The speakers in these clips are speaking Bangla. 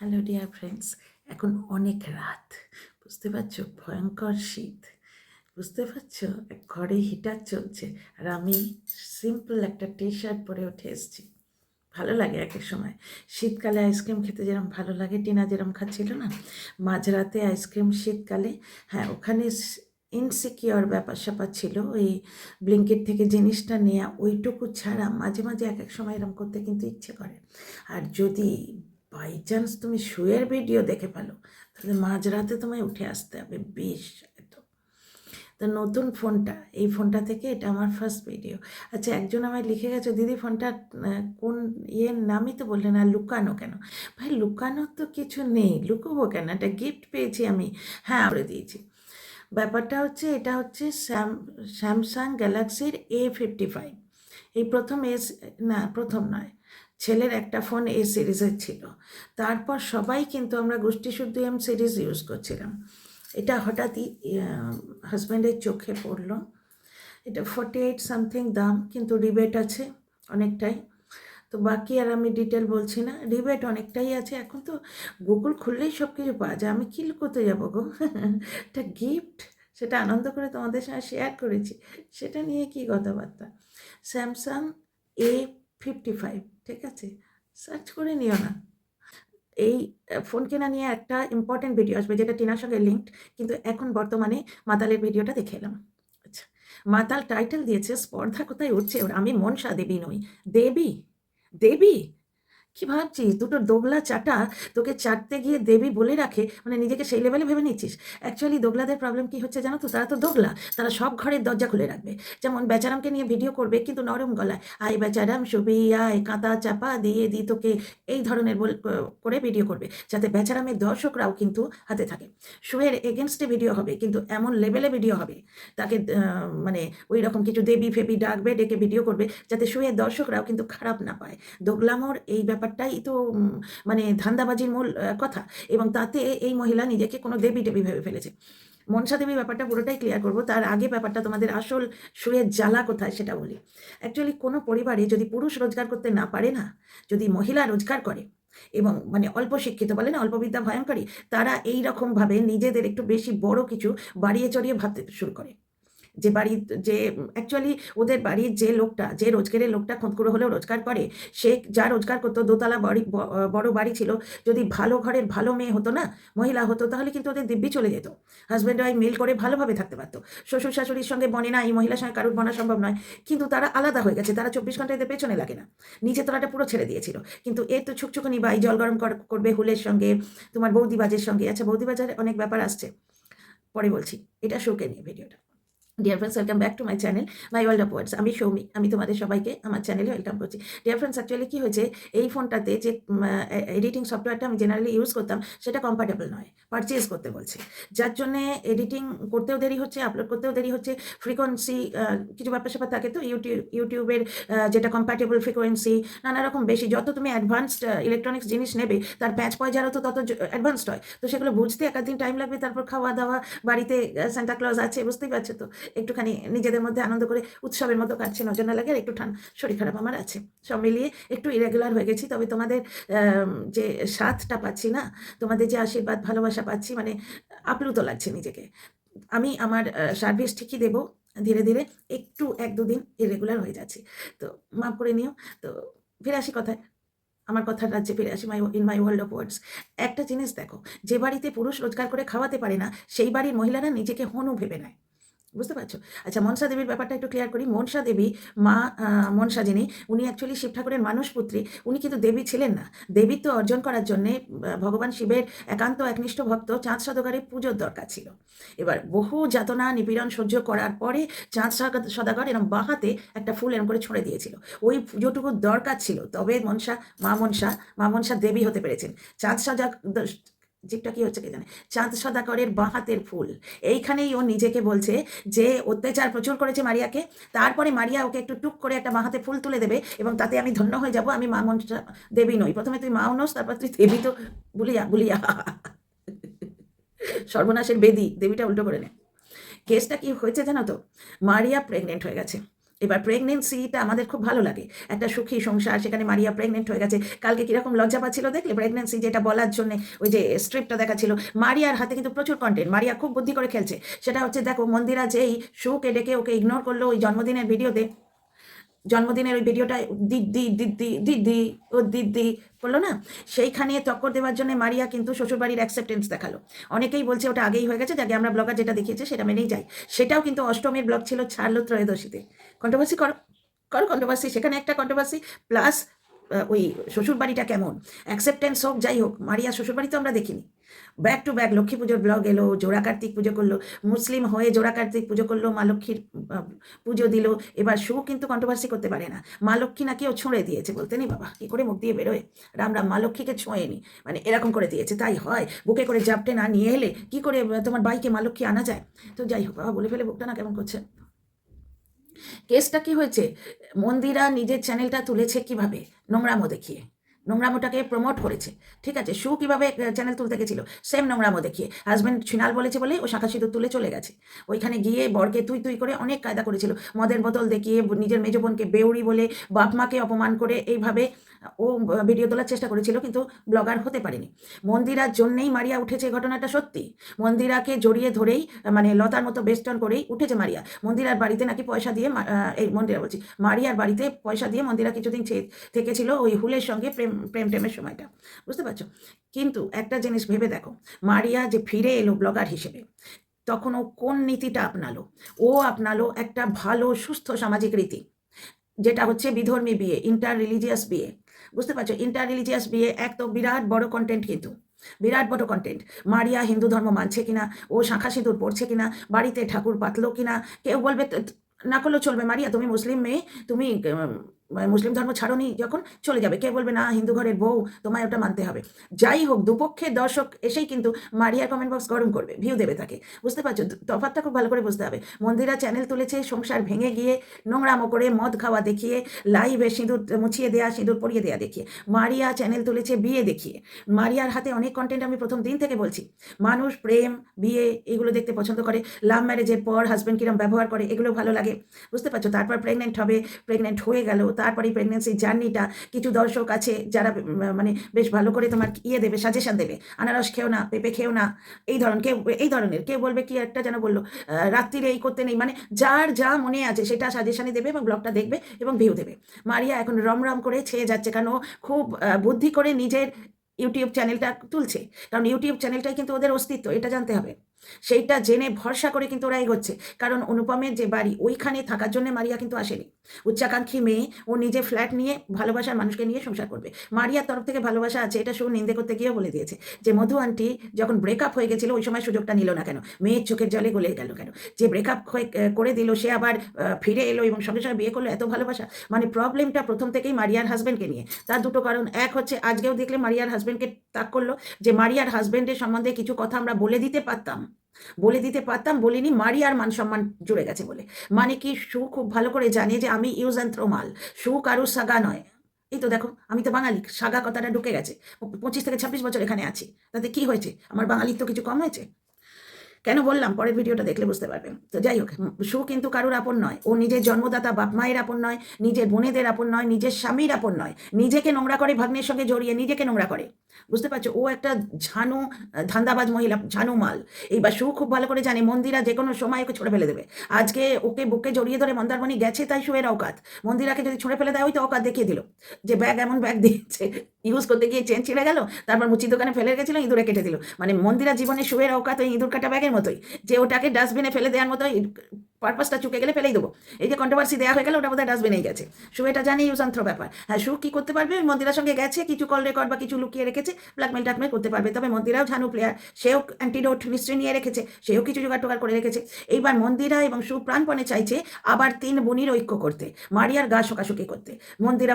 হ্যালো ডিয়ার ফ্রেন্ডস, এখন অনেক রাত, বুঝতে পারছো, ভয়ঙ্কর শীত, বুঝতে পারছো, ঘরে হিটার চলছে আর আমি সিম্পল একটা টি শার্ট পরে উঠে এসেছি। ভালো লাগে এক এক সময়, শীতকালে আইসক্রিম খেতে যেরকম ভালো লাগে, টিনা যেরকম খাচ্ছিল না মাঝরাতে আইসক্রিম শীতকালে। হ্যাঁ, ওখানে ইনসিকিওর ব্যাপার স্যাপার ছিল, ওই ব্লিঙ্কিট থেকে জিনিসটা নেওয়া ওইটুকু ছাড়া মাঝে মাঝে এক এক সময় এরকম করতে কিন্তু ইচ্ছে করে। আর যদি বাই চান্স তুমি শুয়ের ভিডিও দেখে ফেলো তাহলে মাঝরাতে তোমায় উঠে আসতে হবে বেশ একদম। তো নতুন ফোনটা, এই ফোনটা থেকে এটা আমার ফার্স্ট ভিডিও। আচ্ছা, একজন আমায় লিখে গেছে, দিদি ফোনটা কোন ইয়ের নামই তো বললেন, আর লুকানো কেন? ভাই লুকানো তো কিছু নেই, লুকোবো কেন, এটা গিফট পেয়েছি আমি। হ্যাঁ, করে দিয়েছি। ব্যাপারটা হচ্ছে, এটা হচ্ছে স্যামসাং গ্যালাক্সির A55। এই প্রথম না, প্রথম নয়, ছেলের একটা ফোন এ সিরিজের ছিল, তারপর সবাই কিন্তু আমরা গোষ্ঠী শুদ্ধ এম সিরিজ ইউজ করছিলাম। এটা হঠাৎই হাজব্যান্ডের চোখে পড়লো। এটা 48 সামথিং দাম, কিন্তু রিবেট আছে অনেকটাই। তো বাকি আর আমি ডিটেল বলছি না, রিবেট অনেকটাই আছে। এখন তো গুগল খুললেই সব কিছু পাওয়া যায়, আমি কি করতে যাবো গো? এটা গিফট, সেটা আনন্দ করে তোমাদের সঙ্গে শেয়ার করেছি, সেটা নিয়ে কি কথাবার্তা। স্যামসাং A55, ঠিক আছে, সার্চ করে নিও না। এই ফোন কেনা নিয়ে একটা ইম্পর্টেন্ট ভিডিও আসবে, যেটা টিনার সঙ্গে লিঙ্কড, কিন্তু এখন বর্তমানে মাতালের ভিডিওটা দেখে এলাম। আচ্ছা, মাতাল টাইটেল দিয়েছে স্পর্ধা কোথায় উঠছে ওর, আমি মনসা দেবী নই। দেবী? দেবী? কি ভাবছিস, দুটো দোগলা চাটা তোকে চাটতে গিয়ে দেবী বলে রাখে, মানে নিজেকে সেই লেভেলে ভেবে নিচ্ছিস? অ্যাকচুয়ালি দোগলাদের প্রবলেম কি হচ্ছে জানো তো, তারা তো দোগলা, তারা সব ঘরের দরজা খুলে রাখবে। যেমন বেচারামকে নিয়ে ভিডিও করবে কিন্তু নরম গলায়, আয় বেচারাম শুবি আয় কাঁথা চাপা দিয়ে দি তোকে, এই ধরনের করে ভিডিও করবে, যাতে বেচারামের দর্শকরাও কিন্তু হাতে থাকে। শুয়ের এগেনস্টে ভিডিও হবে, কিন্তু এমন লেভেলে ভিডিও হবে, তাকে মানে ওই রকম কিছু দেবী ফেবি ডাকবে, ডেকে ভিডিও করবে, যাতে শুয়ের দর্শকরাও কিন্তু খারাপ না পায়। দোগলামোর এই ব্যাপারটাই তো মানে ধান্দাবাজির মূল কথা, এবং তাতে এই মহিলা নিজেকে কোনো দেবী টেবি ভেবে ফেলেছে। মনসা দেবী ব্যাপারটা পুরোটাই ক্লিয়ার করবো, তার আগে ব্যাপারটা তোমাদের আসল শুয়ের জ্বালা কোথায় সেটা বলি। অ্যাকচুয়ালি কোনো পরিবারে যদি পুরুষ রোজগার করতে না পারে না, যদি মহিলা রোজগার করে এবং মানে অল্প শিক্ষিত, বলে না অল্প বিদ্যা ভয়ঙ্করী, তারা এই রকমভাবে নিজেদের একটু বেশি বড় কিছু বাড়িয়ে চড়িয়ে ভাবতে শুরু করে। যে বাড়ির যে অ্যাকচুয়ালি ওদের বাড়ির যে লোকটা, যে রোজগারের লোকটা খুঁতখুঁড়ো হলেও রোজগার করে, সে যা রোজগার করতো, দোতলা বাড়ি, বড় বাড়ি ছিল, যদি ভালো ঘরের ভালো মেয়ে হতো না, মহিলা হতো, তাহলে কিন্তু ওদের দিব্যি চলে যেত, হাজব্যান্ড ওয়াইফ মিল করে ভালোভাবে থাকতে পারতো। শ্বশুর শাশুড়ির সঙ্গে বনে না, এই মহিলার সঙ্গে কারোর বনা সম্ভব নয়, কিন্তু তারা আলাদা হয়ে গেছে, তারা 24 ঘন্টা এদের পেছনে লাগে না, নিচে তলাটা পুরো ছেড়ে দিয়েছিল। কিন্তু এ তো ছুকছুকুনি বাই, জল গরম করবে হুলের সঙ্গে, তোমার বৌদিবাজের সঙ্গে। আচ্ছা, বৌদিবাজার অনেক ব্যাপার আসছে, পরে বলছি, এটা শোকে নিয়ে ভিডিওটা। Dear friends, welcome back to my channel my world of words. আমি সৌমি, আমি তোমাদের সবাইকে আমার চ্যানেলে ওয়েলকাম করছি। ডিয়ার ফ্রেন্ডস, অ্যাকচুয়ালি কী হয়েছে, এই ফোনটাতে যে এডিটিং সফটওয়্যারটা আমি জেনারেলি ইউজ করতাম, সেটা কম্প্যাটেবল নয়, পারচেজ করতে বলছে, যার জন্যে এডিটিং করতেও দেরি হচ্ছে, আপলোড করতেও দেরি হচ্ছে। ফ্রিকোয়েন্সি কিছু ব্যাপার স্যাপার থাকে তো, ইউটিউবের যেটা কম্প্যাটেবল ফ্রিকোয়েন্সি, নানা রকম বেশি, যত তুমি অ্যাডভান্সড ইলেকট্রনিক্স জিনিস নেবে, তার প্যাচ পয়জারও তো তত অ্যাডভান্সড হয়, তো সেগুলো বুঝতে একাধিন টাইম লাগবে। তারপর খাওয়া দাওয়া, বাড়িতে সান্টা ক্লজ আছে, বুঝতেই পারছো তো, একটুখানি নিজেদের মধ্যে আনন্দ করে উৎসবের মতো কাটছে, নজর না লাগে, আর একটু শরীর খারাপ আমার আছে, সব মিলিয়ে একটু ইরেগুলার হয়ে গেছি। তবে তোমাদের যে সাথটা পাচ্ছি না, তোমাদের যে আশীর্বাদ ভালোবাসা পাচ্ছি, মানে আপ্লুত লাগছে নিজেকে। আমি আমার সার্ভিস ঠিকই দেবো, ধীরে ধীরে, একটু 1-2 দিন ইরেগুলার হয়ে যাচ্ছি, তো মাফ করে নিও। তো ফিরে আসি কথায়, আমার কথার রাজ্যে ফিরে আসি, in my world of words. একটা জিনিস দেখো, যে বাড়িতে পুরুষ রোজগার করে খাওয়াতে পারে না, সেই বাড়ির মহিলারা নিজেকে হনু ভেবে নেয়, বুঝতে পারছো? আচ্ছা, মনসা দেবীর ব্যাপারটা একটু ক্লিয়ার করি। মনসা দেবী, মা মনসা যিনি, উনি অ্যাকচুয়ালি শিব ঠাকুরের মানসপুত্রী, উনি কিন্তু দেবী ছিলেন না। দেবীত্ব অর্জন করার জন্যে ভগবান শিবের একান্ত একনিষ্ঠ ভক্ত চাঁদ সদাগরের পুজোর দরকার ছিল। এবার বহু যাতনা নিপীড়ন সহ্য করার পরে চাঁদ সদাগর এরম বাঁহাতে একটা ফুল এরম করে ছড়ে দিয়েছিল, ওই পুজোটুকু দরকার ছিল, তবে মা মনসা দেবী হতে পেরেছেন। চাঁদ সদা জিপটা কি হচ্ছে কে জানে, চাঁদ সদাগরের বাঁ হাতের ফুল, এইখানেই ও নিজেকে বলছে যে অত্যাচার প্রচুর করেছে মারিয়াকে, তারপরে মারিয়া ওকে একটু টুক করে একটা বাঁ হাতে ফুল তুলে দেবে, এবং তাতে আমি ধন্য হয়ে যাব, আমি মা মনসা দেবী নই। প্রথমে তুই মাও নোস, তারপর তুই দেবী, তো বুলিয়া বুলিয়া সর্বনাশের বেদি, দেবীটা উল্টো করে নে। কেসটা কি হয়েছে জানো তো, মারিয়া প্রেগনেন্ট হয়ে গেছে, এবার প্রেগনেন্সিটা আমাদের খুব ভালো লাগে, একটা সুখী সংসার, সেখানে মারিয়া প্রেগনেন্ট হয়ে গেছে। কালকে কীরকম লজ্জা পাচ্ছিল দেখলে, প্রেগনেন্সি যেটা বলার জন্য ওই যে স্ট্রিপটা দেখাচ্ছিল। মারিয়ার হাতে কিন্তু প্রচুর কন্টেন্ট, মারিয়া খুব বুদ্ধি করে খেলছে। সেটা হচ্ছে দেখো, মন্দিরা যেই সুকে ডেকে ওকে ইগনোর করলো ওই জন্মদিনের ভিডিওতে, জন্মদিনের ওই ভিডিওটায় দিদি দিদি দিদি ও দিদি বললো না, সেইখানে টক্কর দেওয়ার জন্য মারিয়া কিন্তু শ্বশুরবাড়ির অ্যাকসেপ্টেন্স দেখালো। অনেকেই বলছে ওটা আগেই হয়ে গেছে, যাকে আমরা ব্লগার যেটা দেখিয়েছে সেটা মেনেই যাই। সেটাও কিন্তু অষ্টমীর ব্লগ ছিল, ছাড়লো ত্রয়োদশীতে। কন্ট্রোভার্সি করো, করো কন্ট্রোভার্সি, সেখানে একটা কন্ট্রোভার্সি প্লাস ওই শ্বশুরবাড়িটা কেমন অ্যাকসেপ্টেন্স হোক যাই হোক, মারিয়া শ্বশুরবাড়ি তো আমরা দেখিনি। ব্যাক টু ব্যাক লক্ষ্মী পুজোর ব্লগ এলো, জোড়া কার্তিক পুজো করলো, মুসলিম হয়ে জোড়া কার্তিক পুজো করলো, মা লক্ষ্মীর পুজো দিল। এবার শু কিন্তু কন্ট্রোভার্সি করতে পারে না, মা লক্ষ্মী নাকি ও ছুঁড়ে দিয়েছে, বলতে নেই বাবা কী করে মুখ দিয়ে বেরোয়, রাম রাম, মা লক্ষ্মীকে ছোঁয়নি, মানে এরকম করে দিয়েছে। তাই হয়, বুকে করে জাপটে না নিয়ে এলে কি করে তোমার বাইকে মা লক্ষ্মী আনা যায়? তো যাই হোক, বাবা বলে ফেলে বুকটা না কেমন করছে। কেসটা কি হয়েছে, মন্দিরা নিজের চ্যানেলটা তুলেছে কিভাবে, নোংরামো দেখিয়ে, নোংরামোটাকে প্রমোট করেছে। ঠিক আছে, শু কীভাবে চ্যানেল তুলতে গেছিল, সেম নোংরামো দেখিয়ে। হাজব্যান্ড ছিনাল বলেছে বলে ও শাঁখা সিঁদুর তুলে চলে গেছে, ওইখানে গিয়ে বরকে তুই তুই করে অনেক কায়দা করেছিল, মদের বোতল দেখিয়ে, নিজের মেজ বোনকে বেউড়ি বলে, বাপ মাকে অপমান করে, এইভাবে ও ভিডিও তোলার চেষ্টা করেছিল, কিন্তু ব্লগার হতে পারেনি। মন্দিরার জন্যেই মারিয়া উঠেছে, ঘটনাটা সত্যি। মন্দিরাকে জড়িয়ে ধরেই, মানে লতার মতো বেষ্টন করেই উঠেছে মারিয়া। মন্দিরার বাড়িতে নাকি পয়সা দিয়ে, এই মন্দিরা বলছি, মারিয়ার বাড়িতে পয়সা দিয়ে মন্দিরা কিছুদিন থেকেছিল ওই হুলের সঙ্গে প্রেম প্রেম টেমের সময়টা, বুঝতে পারছো? কিন্তু একটা জিনিস ভেবে দেখো, মারিয়া যে ফিরে এলো ব্লগার হিসেবে, তখন ও কোন নীতিটা আপনালো? ও আপনালো একটা ভালো সুস্থ সামাজিক রীতি, যেটা হচ্ছে বিধর্মী বিয়ে, ইন্টার রিলিজিয়াস বিয়ে। বুঝতে পারছো, ইন্টার রিলিজিয়াস বিয়ে এক তো বিরাট বড় কন্টেন্ট, কিন্তু বিরাট বড় কন্টেন্ট। মারিয়া হিন্দু ধর্ম মানছে কিনা, ও শাঁখা সিঁদুর পড়ছে কিনা, বাড়িতে ঠাকুর পাতলো কিনা, কেউ বলবে না করলেও চলবে, মারিয়া তুমি মুসলিম মেয়ে, তুমি মুসলিম ধর্ম ছাড়োনি যখন চলে যাবে, কে বলবে না হিন্দু ঘরের বউ তোমায় ওটা মানতে হবে। যাই হোক, দুপক্ষের দর্শক এসেই কিন্তু মারিয়ার কমেন্ট বক্স গরম করবে, ভিউ দেবে তাকে। বুঝতে পারছো, তফাৎটা খুব ভালো করে বুঝতে হবে। মন্দিরা চ্যানেল তুলেছে সংসার ভেঙে গিয়ে, নোংরামো করে, মদ খাওয়া দেখিয়ে, লাইভে সিঁদুর মুছিয়ে দেয়া, সিঁদুর পরিয়ে দেয়া দেখিয়ে। মারিয়া চ্যানেল তুলেছে বিয়ে দেখিয়ে। মারিয়ার হাতে অনেক কন্টেন্ট, আমি প্রথম দিন থেকে বলছি, মানুষ প্রেম বিয়ে এগুলো দেখতে পছন্দ করে, লাভ ম্যারেজের পর হাজব্যান্ড কিরম ব্যবহার করে এগুলো ভালো লাগে। বুঝতে পারছো, তারপর প্রেগনেন্ট হবে, প্রেগনেন্ট হয়ে গেল, তারপরে প্রেগনেন্সির জার্নিটা, কিছু দর্শক আছে যারা মানে বেশ ভালো করে তোমার দেবে, সাজেশন দেবে, আনারস খেও না, পেঁপে খেও না, এই ধরনের কেউ বলবে কি একটা যেন বললো রাত্রিরে এই করতে নেই, মানে যার যা মনে আছে সেটা সাজেশনে দেবে এবং ব্লগটা দেখবে এবং ভিউ দেবে। মারিয়া এখন রমরম করে ছেয়ে যাচ্ছে, কারণ ও খুব বুদ্ধি করে নিজের ইউটিউব চ্যানেলটা তুলছে, কারণ ইউটিউব চ্যানেলটাই কিন্তু ওদের অস্তিত্ব, এটা জানতে হবে। সেইটা জেনে ভরসা করে কিন্তু ওরা এগোচ্ছে, কারণ অনুপমের যে বাড়ি ওইখানে থাকার জন্য মারিয়া কিন্তু আসেনি। উচ্চাকাঙ্ক্ষী মেয়ে, ও নিজে ফ্ল্যাট নিয়ে ভালোবাসার মানুষকে নিয়ে সংসার করবে। মারিয়ার তরফ থেকে ভালোবাসা আছে, এটা শো নিন্দে করতে গিয়েও বলে দিয়েছে যে মধু আন্টি যখন ব্রেকআপ হয়ে গেছিল ওই সময় সুযোগটা নিল না কেন, মেয়ের চোখের জলে গলে গেল কেন, যে ব্রেকআপ করে দিল সে আবার ফিরে এলো এবং সঙ্গে সঙ্গে বিয়ে করলো, এত ভালোবাসা। মানে প্রবলেমটা প্রথম থেকেই মারিয়ার হাজব্যান্ডকে নিয়ে। তার দুটো কারণ, এক হচ্ছে আজকেও দেখলে মারিয়ার হাজব্যান্ডকে তাক করলো, যে মারিয়ার হাজব্যান্ডের সম্বন্ধে কিছু কথা আমরা বলে দিতে পারতাম, বলিনি, মারিয়ার মান সম্মান জুড়ে গেছে বলে। মানে কি, শু খুব ভালো করে জানে যে আমি ইউজ অ্যান্ড থ্রো মাল, শু কারুর সাগা নয়। এই তো দেখো, আমি তো বাঙালি, সাগা কথাটা ঢুকে গেছে, 25 থেকে 26 বছর এখানে আছি, তাতে কি হয়েছে, আমার বাঙালির তো কিছু কম হয়েছে? কেন বললাম, পরের ভিডিওটা দেখলে বুঝতে পারবে। তো যাই হোক, শু কিন্তু কারুর আপন নয়, ও নিজের জন্মদাতা বাপ মায়ের আপন নয়, নিজের বোনেদের আপন নয়, নিজের স্বামীর আপন নয়, নিজেকে নোংরা করে, ভাগ্নের সঙ্গে জড়িয়ে নিজেকে নোংরা করে। বুঝতে পারছো, ও একটা ঝানু ধান্দাবাজ মহিলা, ঝানু মাল। এইবার শু খুব ভালো করে জানে মন্দিরা যে কোনো সময় ওকে ছুঁড়ে ফেলে দেবে। আজকে ওকে বুকে জড়িয়ে ধরে মন্দারমণি গেছে, তাই শুয়ের অকাত। মন্দিরাকে যদি ছুঁড়ে ফেলে দেয়, ওই তো অকাত দেখিয়ে দিল, যে ব্যাগ এমন ব্যাগ দিয়েছে, ইউজ করতে গিয়ে চেন ছিঁড়ে গেল, তারপর মুচির দোকানে ফেলে গেছিল, ইঁদুরে কেটে দিল। মানে মন্দিরা জীবনে শুয়ের অকাত ওই ইঁদুর কাটা ব্যাগের মতোই, যে ওটাকে ডাস্টবিনে ফেলে দেওয়ার মতোই, পারপাসটা চুকে গেলে ফেলেই দেবো। এই যে কন্ট্রোভার্সি দেওয়া হয়ে গেল, ওটা বোধহয় ডাস্টবিনেই গেছে। শু এটা জানি ইউজ অ্যান্ড থ্রো ব্যাপার। হ্যাঁ, শু কী করতে পারবে, মন্দিরার সঙ্গে গেছে, কিছু কল রেকর্ড বা কিছু লুকিয়ে রেখেছে, ব্ল্যাকমেল টাকমেল করতে পারবে। তবে মন্দিরাও ঝানু প্লেয়ার, সেও অ্যান্টিডোট নিশ্চয়ই নিয়ে রেখেছে, সেও কিছু জোগাড় টোগাড় করে রেখেছে। এইবার মন্দিরা এবং শু প্রাণপণে চাইছে আবার 3 বোনির ঐক্য করতে, মারিয়ার গা শোকাশুকি করতে। মন্দিরা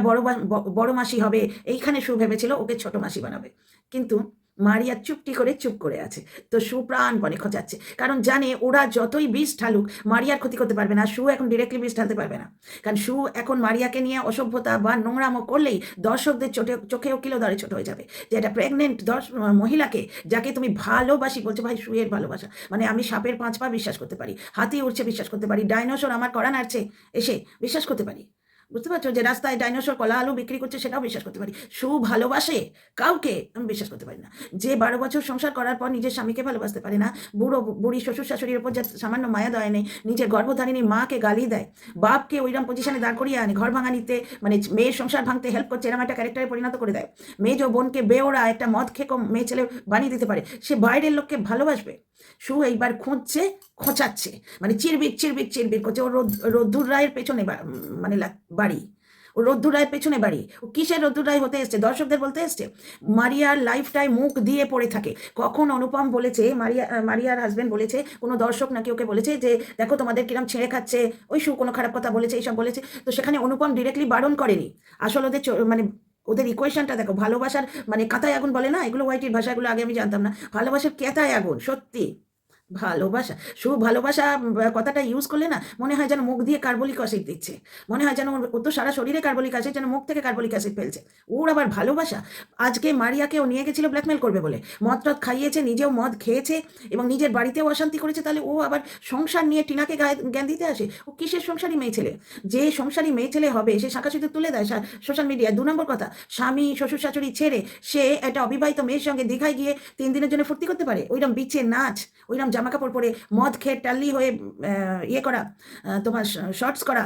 বড় মাসি হবে, এইখানে শু ভেবেছিল ওকে ছোট মাসি বানাবে, কিন্তু মারিয়া চুপটি করে চুপ করে আছে। তো সু প্রাণপণে খোঁচাচ্ছে, কারণ জানে ওরা যতই বিষ ঢালুক মারিয়ার ক্ষতি করতে পারবে না। সু এখন ডিরেক্টলি বিষ ঢালতে পারবে না, কারণ সু এখন মারিয়াকে নিয়ে অসভ্যতা বা নোংরামো করলেই দর্শকদের চোখেও কিলো দরে ছোট হয়ে যাবে। যে একটা প্রেগনেন্ট মহিলাকে যাকে তুমি ভালোবাসি বলছো, ভাই শুয়ের ভালোবাসা মানে আমি সাপের 5 পা বিশ্বাস করতে পারি, হাতি উড়ছে বিশ্বাস করতে পারি, ডাইনোসর আমার কড়া নাড়ছে এসে বিশ্বাস করতে পারি, বুঝতে পারছো? যে রাস্তায় ডাইনোসর কলা আলু বিক্রি করছে সেটাও বিশ্বাস করতে পারি। সু ভালোবাসে কাউকে আমি বিশ্বাস করতে পারি না। যে 12 বছর সংসার করার পর নিজের স্বামীকে ভালোবাসতে পারে না, বুড়ি শ্বশুর শাশুড়ির উপর যা সামান্য মায়া দয়া নেই, নিজের গর্ভধারিণী মাকে গালি দেয়, বাপকে ওইরকম পজিশনে দাঁড় করিয়ে আনে, ঘর ভাঙানিতে মানে মেয়ের সংসার ভাঙতে হেল্প করছে এরকম একটা ক্যারেক্টারে পরিণত করে দেয়। মেয়ে বোনকে বেওরা একটা মদ খেকো মেয়ে ছেলে বানিয়ে দিতে পারে, সে বাইরের লোককে ভালোবাসবে? সু এইবার খুঁজছে, খোঁচাচ্ছে, মানে চিরবির চিরবির চিরবির করছে। ও রোদ্দুর রায়ের পেছনে মানে বাড়ি, ও রোদ্দুর রায়ের পেছনে বাড়ি। ও কিসের রোদ্দুর রায় হতে এসছে? দর্শকদের বলতে এসছে। মারিয়ার লাইফটাই মুখ দিয়ে পড়ে থাকে। কখন অনুপম বলেছে, মারিয়ার হাজবেন্ড বলেছে, কোনো দর্শক নাকি ওকে বলেছে যে দেখো তোমাদের কিরম ছেড়ে খাচ্ছে, ওই সু কোনো খারাপ কথা বলেছে, এইসব বলেছে। তো সেখানে অনুপম ডিরেক্টলি বারণ করেনি। আসল ওদের মানে ওদের ইকুয়েশনটা দেখো, ভালোবাসার মানে কাঁথায় আগুন বলে না, এগুলো ওয়াইটির ভাষা, এগুলো আগে আমি জানতাম না। ভালোবাসার কেতায় আগুন, সত্যি ভালোবাসা। ভালোবাসা কথাটা ইউজ করলে না মনে হয় যেন মুখ দিয়ে কার্বলিক অ্যাসিড দিচ্ছে, মনে হয় যেন ও তো সারা শরীরে কার্বলিক অ্যাসিড, যেন মুখ থেকে কার্বলিক অ্যাসিড ফেলছে। ওর আবার ভালোবাসা। আজকে মারিয়াকে ও নিয়ে গেছিল ব্ল্যাকমেল করবে বলে, মদ টদ খাইয়েছে, নিজেও মদ খেয়েছে এবং নিজের বাড়িতেও অশান্তি করেছে। তাহলে ও আবার সংসার নিয়ে টিনাকে জ্ঞান দিতে আসে? ও কিসের সংসারী মেয়ে ছেলে? যে সংসারী মেয়ে ছেলে হবে সে শাঁখা সিঁদুর তুলে দেয় সোশ্যাল মিডিয়ায়। 2 নম্বর কথা, স্বামী শ্বশুর শাশুড়ি ছেড়ে সে একটা অবিবাহিত মেয়ের সঙ্গে দীঘায় গিয়ে 3 দিনের জন্য ফুর্তি করতে পারে? ওইরকম বিচে নাচ, ওইরকম জামা কাপড় পরে মদ খেয়ে টাল্লি হয়ে ইয়ে করা, তোমার শর্টস করা,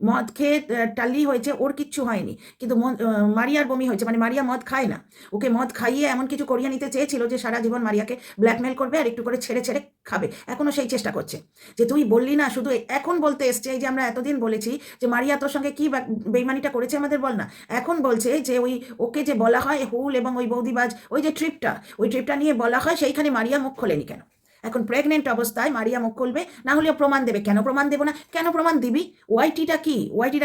মদ খেয়ে টাল্লি হয়েছে, ওর কিচ্ছু হয়নি, কিন্তু মারিয়ার বমি হয়েছে। মানে মারিয়া মদ খায় না, ওকে মদ খাইয়ে এমন কিছু করিয়ে নিতে চেয়েছিল যে সারা জীবন মারিয়াকে ব্ল্যাকমেল করবে আর একটু করে ছেড়ে ছেড়ে খাবে। এখনও সেই চেষ্টা করছে। যে তুই বললি না, শুধু এখন বলতে এসছে এই যে আমরা এতদিন বলেছি যে মারিয়া তোর সঙ্গে কি বেইমানিটা করেছে আমাদের বল না, এখন বলছে যে ওকে যে বলা হয় হুল এবং ওই বৌদিবাজ ওই যে ট্রিপটা নিয়ে বলা হয়, সেইখানে মারিয়া মুখ খোলেনি কেন? এখন প্রেগনেন্ট অবস্থায় মারিয়া মুখ খুলবে, না হলেও প্রমাণ দেবে। কেন প্রমাণ দেবো না? কেন প্রমাণ দিবি? ওয়াইটিটা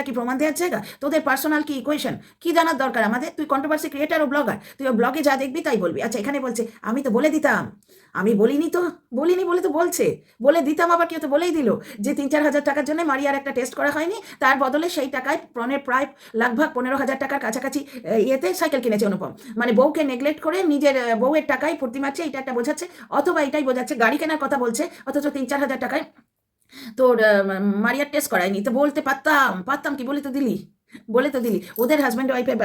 কি প্রমাণ দেওয়ার জায়গা? তোদের পার্সোনাল কি ইকুয়েশন কি জানার দরকার আমাদের? তুই কন্ট্রোভার্সি ক্রিয়েটার ও ব্লগার, তুই ও ব্লগে যা দেখবি তাই বলবি। আচ্ছা, এখানে বলছে আমি তো বলে দিতাম, আমি বলিনি বলে তো বলছে বলে দিতাম, আবার কেউ তো বলেই দিল যে 3-4 হাজার টাকার জন্য মারিয়ার একটা টেস্ট করা হয়নি, তার বদলে সেই টাকায় প্রায় লাগভাগ 15,000 টাকার কাছাকাছি ইয়েতে সাইকেল কিনেছে অনুপম। মানে বউকে নেগলেক্ট করে নিজের বউয়ের টাকায় ফুর্তি মারছে, এটা একটা বোঝাচ্ছে। অথবা এটাই বোঝাচ্ছে গাড়ি কেনার কথা বলছে, অথচ 3-4 হাজার টাকায় তোর মারিয়ার টেস্ট করায়নি। তো বলতে পারতাম কি, বলে তো দিলি। ওদের হাজব্যান্ড ওয়াইফের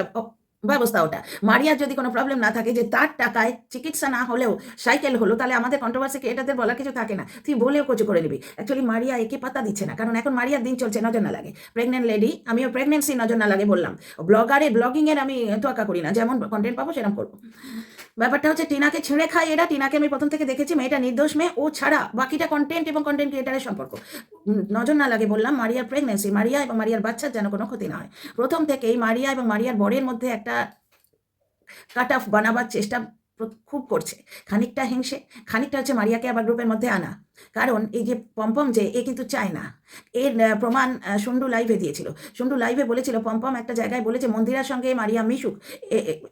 ব্যবস্থা ওটা। মারিয়ার যদি কোনো প্রবলেম না থাকে, যে তার টাকায় চিকিৎসা না হলেও সাইকেল হলো, তাহলে আমাদের কন্ট্রোভার্সি ক্রিয়েটারদের বলার কিছু থাকে না, তুই বলেও কচু করে নিবি। অ্যাকচুয়ালি মারিয়া একে পাতা দিচ্ছে না, কারণ এখন মারিয়ার দিন চলছে, নজর না লাগে। প্রেগনেন্ট লেডি, আমিও প্রেগনেন্সি নজর না লাগে বললাম। ব্লগিংয়ের আমি তোয়াক্কা করি না, যেমন কন্টেন্ট পাবো সেরকম করবো। ব্যাপারটা হচ্ছে টিনাকে ছেড়ে খায় এরা। টিনাকে আমি প্রথম থেকে দেখেছি, মেয়েটা নির্দোষ মেয়ে, ও ছাড়া বাকিটা কন্টেন্ট এবং কন্টেন্ট ক্রিয়েটারের সম্পর্ক। নজর না লাগে বললাম। মারিয়ার প্রেগনেন্সি, মারিয়া এবং মারিয়ার বাচ্চার যেন কোনো ক্ষতি না হয়। প্রথম থেকেই মারিয়া এবং মারিয়ার বরের মধ্যে একটা কাট অফ বানাবার চেষ্টা খুব করছে। খানিকটা হিংসে, খানিকটা হচ্ছে মারিয়াকে আবার গ্রুপের মধ্যে আনা। কারণ এই যে পম্পম যে এ কিন্তু চায় না, এর প্রমাণ সুন্ডু লাইভে দিয়েছিল। সুন্ডু লাইভে বলেছিল পম্পম একটা জায়গায় বলেছে মন্দিরার সঙ্গে মারিয়া মিশুক,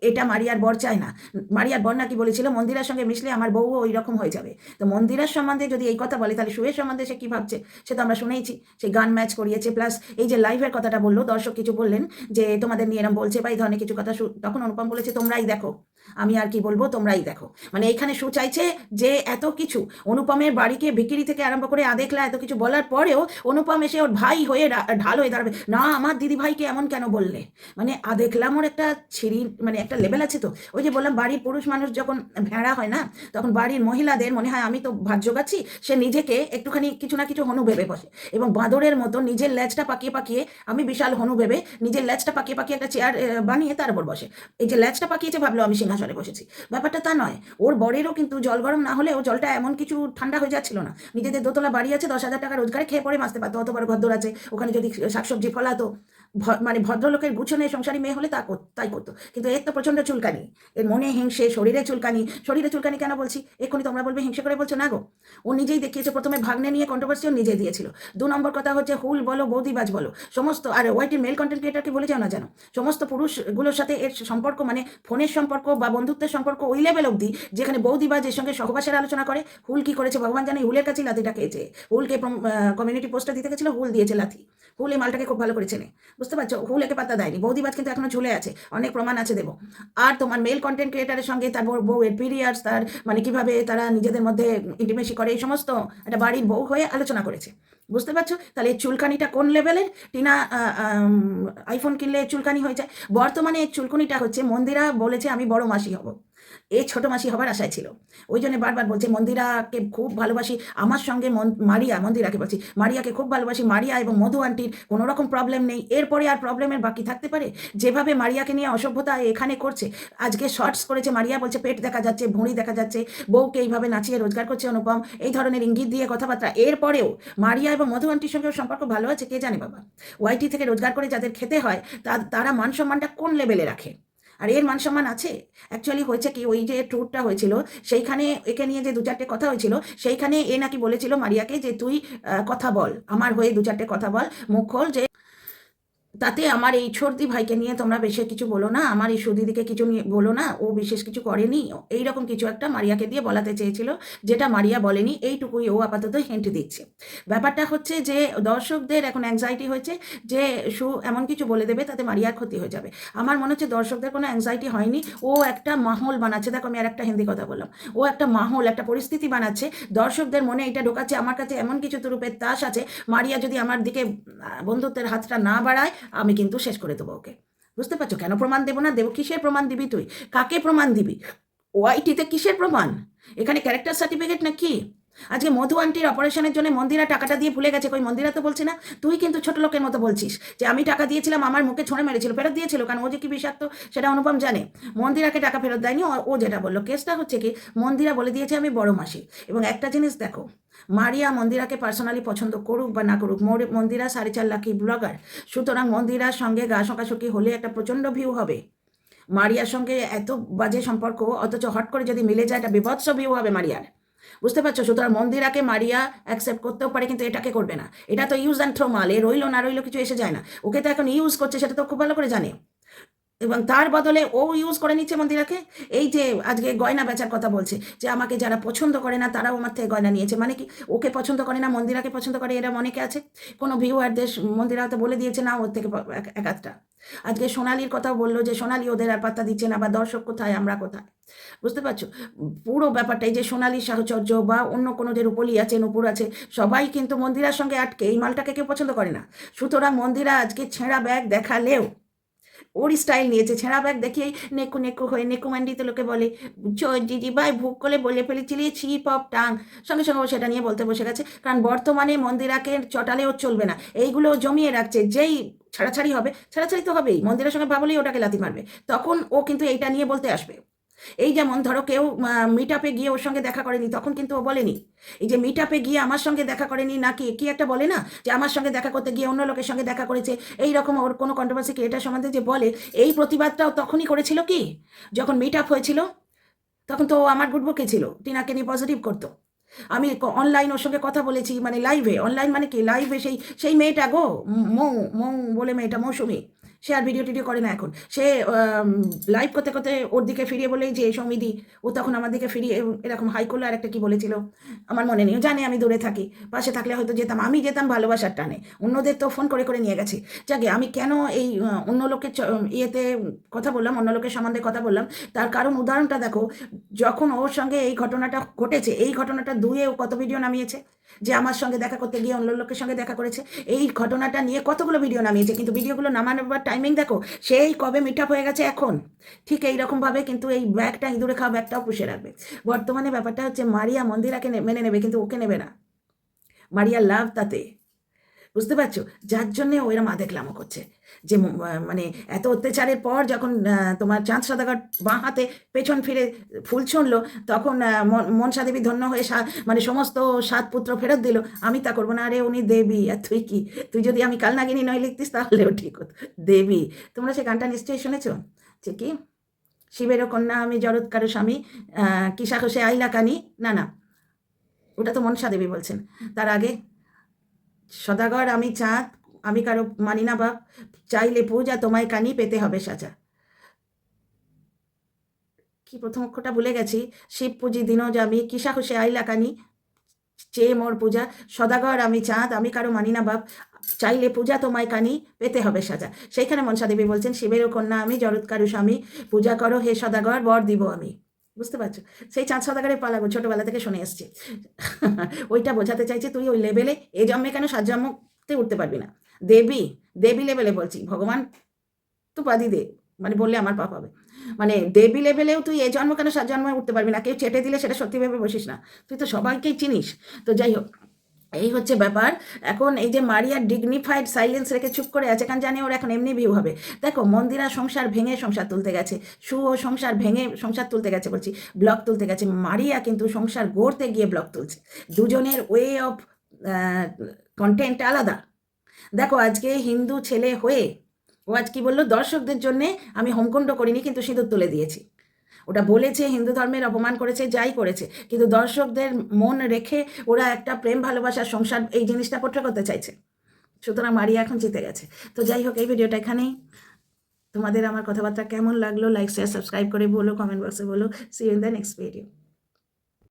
এটা মারিয়ার বর চায় না। মারিয়ার বর নাকি বলেছিল মন্দিরার সঙ্গে মিশলে আমার বউও ওই রকম হয়ে যাবে। তো মন্দিরার সম্বন্ধে যদি এই কথা বলে, তাহলে শুয়ের সম্বন্ধে সে কী ভাবছে সে তো আমরা শুনেইছি। সে গান ম্যাচ করিয়েছে, প্লাস এই যে লাইভের কথাটা বললো, দর্শক কিছু বললেন যে তোমাদের নিয়ে এরম বলছে বা এই ধরনের কিছু কথা। তখন অনুপম বলেছে তোমরাই দেখো, আমি আর কি বলবো, তোমরাই দেখো। মানে এইখানে সু চাইছে যে এত কিছু অনুপমের বাড়িকে বিক্রি থেকে আরম্ভ করে আদেখলা এত কিছু বলার পরেও অনুপম এসে ওর ভাই হয়ে ঢাল হয়ে দাঁড়াবে না, আমার দিদি ভাইকে এমন কেন বললে? মানে আদেখলাম ওর একটা মানে একটা লেভেল আছে। তো ওই যে বললাম, বাড়ির পুরুষ মানুষ যখন ভেড়া হয় না, তখন বাড়ির মহিলাদের মনে হয় আমি তো ভাত জোগাচ্ছি, সে নিজেকে একটুখানি কিছু না কিছু হনু ভেবে বসে এবং বাঁদরের মতো নিজের লেজটা পাকিয়ে পাকিয়ে আমি বিশাল হনু ভেবে নিজের লেজটা পাকিয়ে পাকিয়ে একটা চেয়ার বানিয়ে তার উপর বসে। এই যে লেজটা পাকিয়েছে ভাবলো আমি সিংহাসনে বসেছি, ব্যাপারটা তা নয়। ওর বরেরও কিন্তু জল গরম না হলেও জলটা এমন কিছু ঠান্ডা হয়ে যাচ্ছিল না। নিজেদের দোতলা বাড়ি আছে, 10,000 টাকা রোজগারে খেয়ে পরে বাঁচতে পারতো, অত বড় ঘরদোর আছে, ওখানে যদি শাকসবজি ফলাতো মানে ভদ্রলোকের গুছনে সংসারী মেয়ে হলে তাই করতো, কিন্তু এর তো প্রচণ্ড চুলকানি, এর মনে হিংসে, শরীরে চুলকানি। শরীরে চুলকানি কেন বলছি, এক্ষুনি তোমরা বলবে হিংসে করে বলছো, না গো, ও নিজেই দেখিয়েছে। প্রথমে ভাগ্নে নিয়ে কন্ট্রোভার্সি ও নিজে দিয়েছিল। 2 নম্বর কথা হচ্ছে হুল বলো, বৌদিবাজ বলো, সমস্ত, আর ওয়াইটির মেল কন্টেন্ট ক্রিয়েটারকে বলে যাও না জানো, সমস্ত পুরুষগুলোর সাথে এর সম্পর্ক, মানে ফোনের সম্পর্ক বা বন্ধুত্বের সম্পর্ক ওই লেভেল অবধি যেখানে বৌদিবাজ এর সঙ্গে সহবাসের আলোচনা করে। হুল কি করেছে ভগবান জানে, হুলের কাছেই লাথিটা খেয়েছে। হুলকে কমিউনিটি পোস্টটা দিতে গেছিল, হুল দিয়েছে লাথি। হুল এই মালটাকে খুব ভালো করে চেনে, বুঝতে পারছো, হুল একে পাত্তা দেয়নি। বৌদিবাজ কিন্তু এখনো ঝুলে আছে, অনেক প্রমাণ আছে দেবো। আর তোমার মেল কন্টেন্ট ক্রিয়েটারের সঙ্গে তার বউয়ের পিরিয়ডস, তার মানে কিভাবে তারা নিজেদের মধ্যে ইন্টিমেসি করে, এই সমস্ত একটা বাড়ির বউ হয়ে আলোচনা করেছে, বুঝতে পারছো। তাহলে এই চুলকানিটা কোন লেভেলের। টিনা আইফোন কিনলে চুলকানি হয়ে যায়। বর্তমানে এই চুলকানিটা হচ্ছে, মন্দিরা বলেছে আমি বড় মাসি হব, এই ছোট মাসি হবার আশায় ছিল, ওই জন্য বারবার বলছে মন্দিরাকে খুব ভালোবাসি, আমার সঙ্গে মন্দিরাকে বলছি, মারিয়াকে খুব ভালোবাসি, মারিয়া এবং মধু আন্টির কোনো রকম প্রবলেম নেই, এরপরে আর প্রবলেমের বাকি থাকতে পারে। যেভাবে মারিয়াকে নিয়ে অসভ্যতা এখানে করছে, আজকে শর্টস করেছে মারিয়া, বলছে পেট দেখা যাচ্ছে, ভুঁড়ি দেখা যাচ্ছে, বউকে এইভাবে নাচিয়ে রোজগার করছে অনুপম, এই ধরনের ইঙ্গিত দিয়ে কথাবার্তা। এরপরেও মারিয়া এবং মধু আন্টির সঙ্গে সম্পর্ক ভালো আছে কে জানে বাবা। ওয়াইটি থেকে রোজগার করে যাদের খেতে হয় তারা মান সম্মানটা কোন লেভেলে রাখে, আর এর মান সম্মান আছে। অ্যাকচুয়ালি হয়েছে কি, ওই যে ট্যুরটা হয়েছিল সেইখানে একে নিয়ে যে 2-4টে কথা হয়েছিল, সেইখানে এ নাকি বলেছিল মারিয়াকে যে তুই কথা বল, আমার হয়ে 2-4টে কথা বল, মুখ খোল, যে তাতে আমার এই সর্দি ভাইকে নিয়ে তোমরা বেশি কিছু বলো না, আমার এই সুদিদিকে কিছু নিয়ে বলো না, ও বিশেষ কিছু করেনি, এইরকম কিছু একটা মারিয়াকে দিয়ে বলাতে চেয়েছিল, যেটা মারিয়া বলেনি। এইটুকুই ও আপাতত হিন্ট দিচ্ছে। ব্যাপারটা হচ্ছে যে দর্শকদের এখন অ্যাংজাইটি হয়েছে যে এমন কিছু বলে দেবে তাতে মারিয়ার ক্ষতি হয়ে যাবে। আমার মনে হচ্ছে দর্শকদের কোনো অ্যাংজাইটি হয়নি, ও একটা মাহল বানাচ্ছে। দেখো আমি আর একটা হিন্দি কথা বললাম, ও একটা মাহল, একটা পরিস্থিতি বানাচ্ছে, দর্শকদের মনে এটা ঢোকাচ্ছে আমার কাছে এমন কিছু রূপের তাস আছে, মারিয়া যদি আমার দিকে বন্ধুত্বের হাতটা না বাড়ায় আমি কিন্তু শেষ করে দেবো ওকে। বুঝতে পারছো, কেন প্রমাণ দেবো না দেবো, কিসের প্রমাণ দিবি তুই, কাকে প্রমাণ দিবি, ওআইটিতে কিসের প্রমাণ, এখানে ক্যারেক্টার সার্টিফিকেট না কি। আজকে মধু আন্টির অপারেশনের জন্য মন্দিরা টাকাটা দিয়ে ভুলে গেছে, কই মন্দিরা তো বলছে না, তুই কিন্তু ছোট লোকের মতো বলছিস যে আমি টাকা দিয়েছিলাম, আমার মুখে ছুঁড়ে মেরেছিল, ফেরত দিয়েছিল, কারণ ও যে কি বিষাক্ত সেটা অনুপম জানে। মন্দিরাকে টাকা ফেরত দেয়নি, ও যেটা বললো। কেসটা হচ্ছে কি, মন্দিরা বলে দিয়েছে আমি বড় মাসি। এবং একটা জিনিস দেখো, মারিয়া মন্দিরাকে পার্সোনালি পছন্দ করুক বা না করুক, মন্দিরা 4.5 লাখি ব্লগার, সুতরাং মন্দিরার সঙ্গে গা সকাশকি হলে একটা প্রচণ্ড ভিউ হবে। মারিয়ার সঙ্গে এত বাজে সম্পর্ক, অথচ হট করে যদি মিলে যায় একটা বিভৎস ভিউ হবে মারিয়ার, বুঝতে পারছো। সুতরাং মন্দিরাকে মারিয়া অ্যাকসেপ্ট করতেও পারে, কিন্তু এটাকে করবে না। এটা তো ইউজ অ্যান্ড থ্রো মাল, এ রইলো না রইলো কিছু এসে যায় না, ওকে তো এখন ইউজ করছে, সেটা তো খুব ভালো করে জানে, এবং তার বদলে ও ইউজ করে নিচ্ছে মন্দিরাকে। এই যে আজকে গয়না বেচার কথা বলছে, যে আমাকে যারা পছন্দ করে না তারাও আমার থেকে গয়না নিয়েছে, মানে কি ওকে পছন্দ করে না মন্দিরাকে পছন্দ করে, এরা অনেকে আছে। কোনো ভিউয়ারদের মন্দিরা হয়তো বলে দিয়েছে না ওর থেকে এক আধটা। আজকে সোনালির কথাও বললো যে সোনালি ওদের আর পাত্তা দিচ্ছে না, বা দর্শক কোথায় আমরা কোথায়, বুঝতে পারছো। পুরো ব্যাপারটাই যে সোনালির সাহচর্য বা অন্য কোনো যে রূপলি আছে, নূপুর আছে, সবাই কিন্তু মন্দিরার সঙ্গে আটকে, এই মালটাকে কেউ পছন্দ করে না। সুতরাং মন্দিরা আজকে ছেঁড়া ব্যাগ দেখালেও ওর স্টাইল নিয়েছে, ছেঁড়া ব্যাগ দেখিয়েই নেকু নেকু হয়ে, নেকুমান্ডিতে লোকে বলে দিদি ভাই ভুক করে বলে ফেলেছিলি ছি পপ টাং, সঙ্গে সঙ্গে ও সেটা নিয়ে বলতে বসে গেছে। কারণ বর্তমানে মন্দিরাকে চটালেও চলবে না, এইগুলো জমিয়ে রাখছে, যেই ছাড়াছাড়ি হবে, ছাড়াছাড়ি তো হবেই, মন্দিরের সঙ্গে ভাবলেই ওটাকে লাথি মারবে, তখন ও কিন্তু এইটা নিয়ে বলতে আসবে। এই যেমন ধরো কেউ মিট আপে গিয়ে ওর সঙ্গে দেখা করেনি, তখন কিন্তু ও বলেনি। এই যে মিট আপে গিয়ে আমার সঙ্গে দেখা করেনি, নাকি কি একটা বলে না, যে আমার সঙ্গে দেখা করতে গিয়ে অন্য লোকের সঙ্গে দেখা করেছে, এই রকম ওর কোনো কন্ট্রোভার্সি ক্রিয়েটার সম্বন্ধে যে বলে, এই প্রতিবাদটাও তখনই করেছিল কি, যখন মিট আপ হয়েছিল, তখন তো ও আমার গুড বুকে ছিল, টিনাকে নিয়ে পজিটিভ করতো। আমি অনলাইন ওর সঙ্গে কথা বলেছি, মানে লাইভে, অনলাইন মানে কি লাইভে, সেই সেই মেয়েটা গো, মৌ মৌ বলে মেয়েটা, মৌসুমি, সে আর ভিডিও টিডিও করে না এখন, সে লাইভ করতে করতে ওর দিকে ফিরিয়ে বলেই যে সৌমিদি, ও তখন আমার দিকে ফিরিয়ে এরকম হাই করলো, আর একটা কি বলেছিল আমার মনে নেই, জানে আমি দূরে থাকি, পাশে থাকলে হয়তো যেতাম, আমি যেতাম ভালোবাসার টানে, অন্যদের তো ফোন করে করে নিয়ে গেছি। যাকে আমি কেন এই অন্য লোকের ইয়েতে কথা বললাম, অন্য লোকের সম্বন্ধে কথা বললাম, তার কারণ উদাহরণটা দেখো, যখন ওর সঙ্গে এই ঘটনাটা ঘটেছে, এই ঘটনাটা দুয়ে ও কত ভিডিও নামিয়েছে, যে আমার সঙ্গে দেখা করতে গিয়ে অন্য লোকের সঙ্গে দেখা করেছে, এই ঘটনাটা নিয়ে কতগুলো ভিডিও নামিয়েছে, কিন্তু ভিডিওগুলো নামানোর টাইমিং দেখো, সেই কবে মিট আপ হয়ে গেছে এখন। ঠিক এইরকমভাবে কিন্তু এই ব্যাগটা, ইঁদুরে খাওয়া ব্যাগটাও পুষে রাখবে। বর্তমানে ব্যাপারটা হচ্ছে মারিয়া মন্দিরাকে মেনে নেবে, কিন্তু ওকে নেবে না, মারিয়া লাভ তাতে, বুঝতে পারছো? যার জন্যে ও এরম আদেকলামো করছে। যে মানে এত অত্যাচারের পর যখন তোমার চাঁদ সওদাগর বাঁ হাতে পেছন ফিরে ফুল ছুঁড়ল, তখন মনসা দেবী ধন্য হয়ে মানে সমস্ত 7 পুত্র ফেরত দিল। আমি তা করবো না। আরে উনি দেবী, আর তুই কি? তুই যদি আমি কালনাগিনী নয় লিখতিস তাহলেও ঠিক হতো। দেবী। তোমরা সেই গানটা নিশ্চয়ই শুনেছো? যে কি? শিবেরও কন্যা আমি জরৎকারো স্বামী, কি সাহসে আইলা কানি। না, না, ওটা তো মনসা দেবী বলছেন। তার আগে সদাগর আমি চাঁদ, আমি কারো মানি না বাপ, চাইলে পূজা তোমায় কানি, পেতে হবে সাজা। কি প্রথম অক্ষরটা ভুলে গেছি। শিব পুজি দিনজ আমি, কি সাহসে আইলা কানি, চেয়ে মোর পূজা, সদাগর আমি চাঁদ, আমি কারো মানি না বাপ, চাইলে পূজা তোমায় কানি, পেতে হবে সাজা। সেইখানে মনসা দেবী বলছেন, শিবেরও কন্যা আমি জরৎকারু স্বামী, পূজা করো হে সদাগর, বর দিব আমি। বুঝতে পারছো? সেই চাঁদ সদাগরের পালাগো ছোটবেলা থেকে শুনে এসছি। ওইটা বোঝাতে চাইছে তুই ওই লেভেলে এ জন্মে কেন 7 জন্মতে উঠতে পারবি না। দেবী, দেবী লেভেলে বলছি, ভগবান তো বাদই দে, মানে বললে আমার পাপ হবে। মানে দেবী লেভেলেও তুই এ জন্ম কেন 7 জন্মে উঠতে পারবি না। কেউ চেটে দিলে সেটা সত্যি ভেবে বসিস না। তুই তো সবাইকেই চিনিস। তো যাই হোক, এই হচ্ছে ব্যাপার। এখন এই যে মারিয়া ডিগনিফাইড সাইলেন্স রেখে চুপ করে আছে, কারণ জানি ওর এখন এমনি ভিউ হবে। দেখো, মন্দিরা সংসার ভেঙে সংসার তুলতে গেছে, ও সংসার ভেঙে সংসার তুলতে গেছে বলছি, ব্লগ তুলতে গেছে। মারিয়া কিন্তু সংসার গড়তে গিয়ে ব্লগ তুলছে। দুজনের ওয়ে অফ কন্টেন্ট আলাদা। দেখো, আজকে হিন্দু ছেলে হয়ে ও আজ কি বললো, দর্শকদের জন্যে আমি হোমকুণ্ড করিনি, কিন্তু সিঁদুর তুলে দিয়েছি। ওটা বলেছে হিন্দু ধর্মের অপমান করেছে, যাই করেছে, কিন্তু দর্শকদের মন রেখে ওরা একটা প্রেম ভালোবাসার সংসার এই জিনিসটা পোট্রে করতে চাইছে। সুতরাং মারিয়া এখন জিতে গেছে। তো যাই হোক, এই ভিডিওটা এখানেই। তোমাদের আমার কথাবার্তা কেমন লাগলো লাইক শেয়ার সাবস্ক্রাইব করে বলো, কমেন্ট বক্সে বলো। See you in the next video.